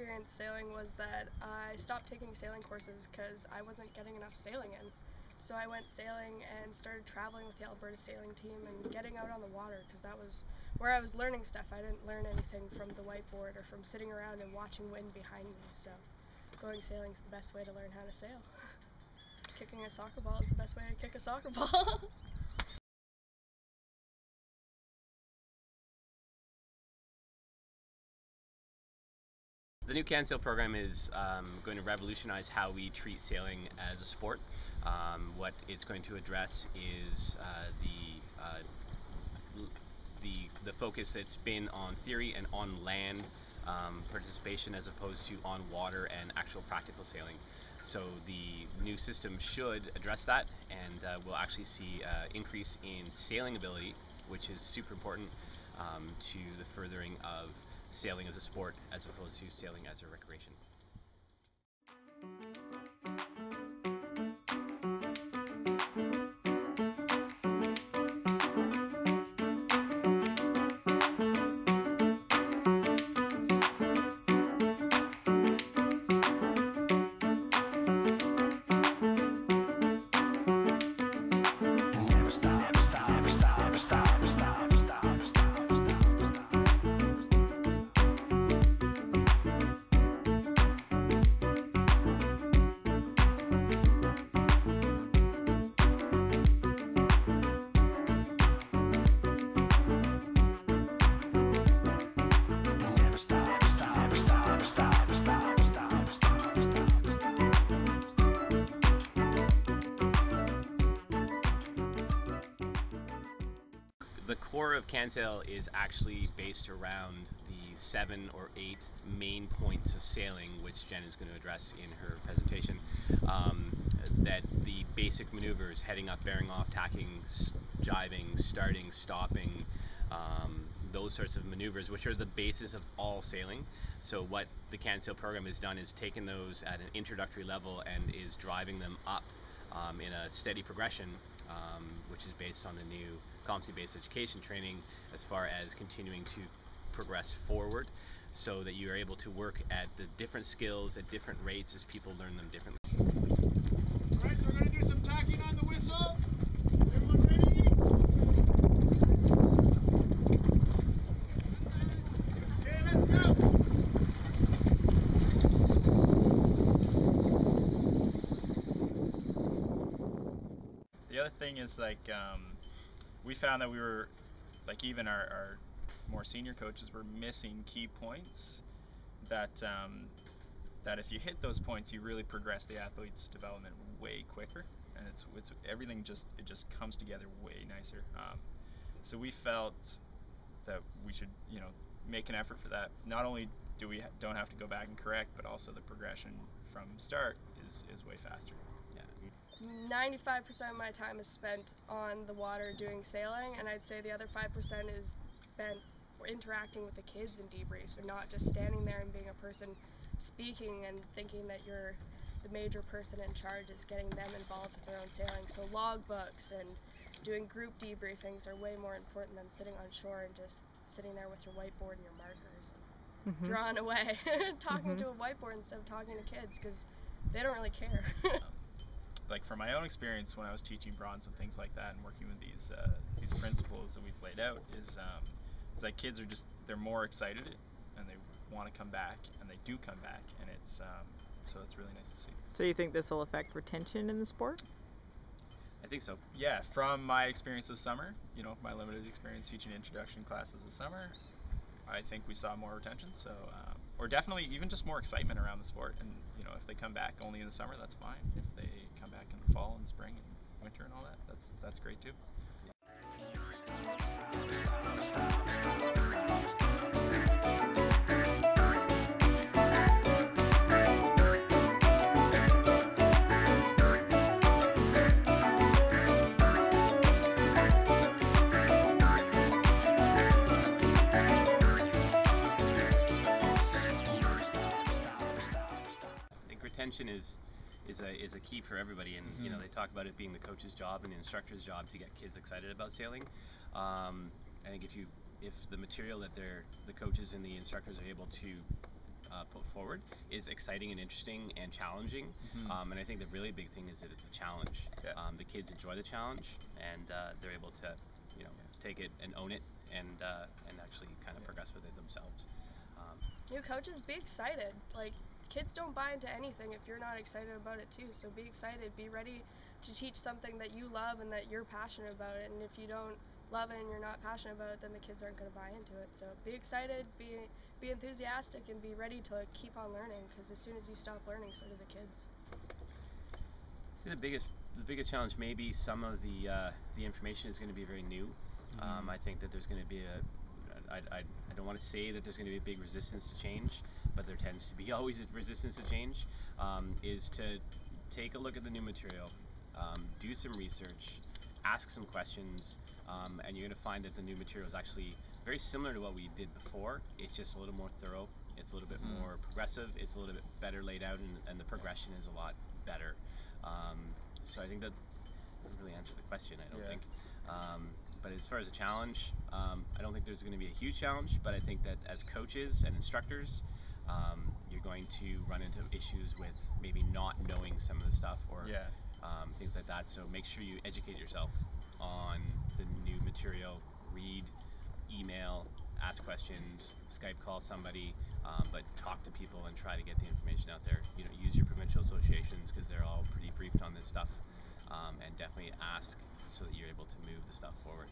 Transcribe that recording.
experience sailing was that I stopped taking sailing courses because I wasn't getting enough sailing in. So I went sailing and started traveling with the Alberta sailing team and getting out on the water, because that was where I was learning stuff. I didn't learn anything from the whiteboard or from sitting around and watching wind behind me. So going sailing is the best way to learn how to sail. Kicking a soccer ball is the best way to kick a soccer ball. The new CanSail program is going to revolutionize how we treat sailing as a sport. What it's going to address is the focus that's been on theory and on land participation, as opposed to on water and actual practical sailing. So the new system should address that, and we'll actually see increase in sailing ability, which is super important to the furthering of sailing as a sport as opposed to sailing as a recreation. The core of CanSail is actually based around the 7 or 8 main points of sailing, which Jen is going to address in her presentation. That the basic maneuvers, heading up, bearing off, tacking, jibing, starting, stopping, those sorts of maneuvers, which are the basis of all sailing. So what the CanSail program has done is taken those at an introductory level and is driving them up in a steady progression, which is based on the new competency-based education training, as far as continuing to progress forward, so that you are able to work at the different skills at different rates as people learn them differently. Alright, so we're going to do some tacking on the whistle. Everyone ready? Okay, let's go! The other thing is, like, we found that we were, like, even our more senior coaches were missing key points that that if you hit those points, you really progress the athlete's development way quicker, and it's everything just comes together way nicer. So we felt that we should, make an effort for that. Not only do we don't have to go back and correct, but also the progression from start is way faster. 95% of my time is spent on the water doing sailing, and I'd say the other 5% is spent interacting with the kids in debriefs, and not just standing there and being a person speaking and thinking that you're the major person in charge. Is getting them involved with their own sailing. So logbooks and doing group debriefings are way more important than sitting on shore and just sitting there with your whiteboard and your markers and drawing away, talking to a whiteboard instead of talking to kids, because they don't really care. Like, from my own experience when I was teaching bronze and things like that, and working with these principles that we've laid out, is that kids are they're more excited and they want to come back, and they do come back, and it's so it's really nice to see. So you think this will affect retention in the sport? I think so. Yeah, from my experience this summer, my limited experience teaching introduction classes this summer, I think we saw more retention. So, or definitely even just more excitement around the sport. And if they come back only in the summer, that's fine. If they come back in the fall and spring and winter and all that, that's great too. Retention is a key for everybody, and they talk about it being the coach's job and the instructor's job to get kids excited about sailing. I think if the material that the coaches and the instructors are able to put forward is exciting and interesting and challenging. And I think the really big thing is that it's a challenge. Yeah. The kids enjoy the challenge, and they're able to, take it and own it, and actually kind of progress with it themselves. New coaches, be excited. Like, kids don't buy into anything if you're not excited about it too. So be excited. Be ready to teach something that you love and that you're passionate about it. And if you don't love it and you're not passionate about it, then the kids aren't going to buy into it. So be excited, be enthusiastic, and be ready to keep on learning, because as soon as you stop learning, so do the kids. I think the biggest challenge, maybe some of the information is going to be very new. I think that there's going to be I don't want to say that there's going to be a big resistance to change, but there tends to be always a resistance to change, is to take a look at the new material, do some research, ask some questions, and you're going to find that the new material is actually very similar to what we did before. It's just a little more thorough, it's a little bit more progressive, it's a little bit better laid out, and the progression is a lot better. So I think that doesn't really answer the question, I don't think. But as far as a challenge, I don't think there's going to be a huge challenge, but I think that as coaches and instructors, you're going to run into issues with maybe not knowing some of the stuff, or things like that. So make sure you educate yourself on the new material, read, email, ask questions, Skype call somebody, but talk to people and try to get the information out there. Use your provincial associations, because they're all pretty briefed on this stuff, and definitely ask so that you're able to move the stuff forward.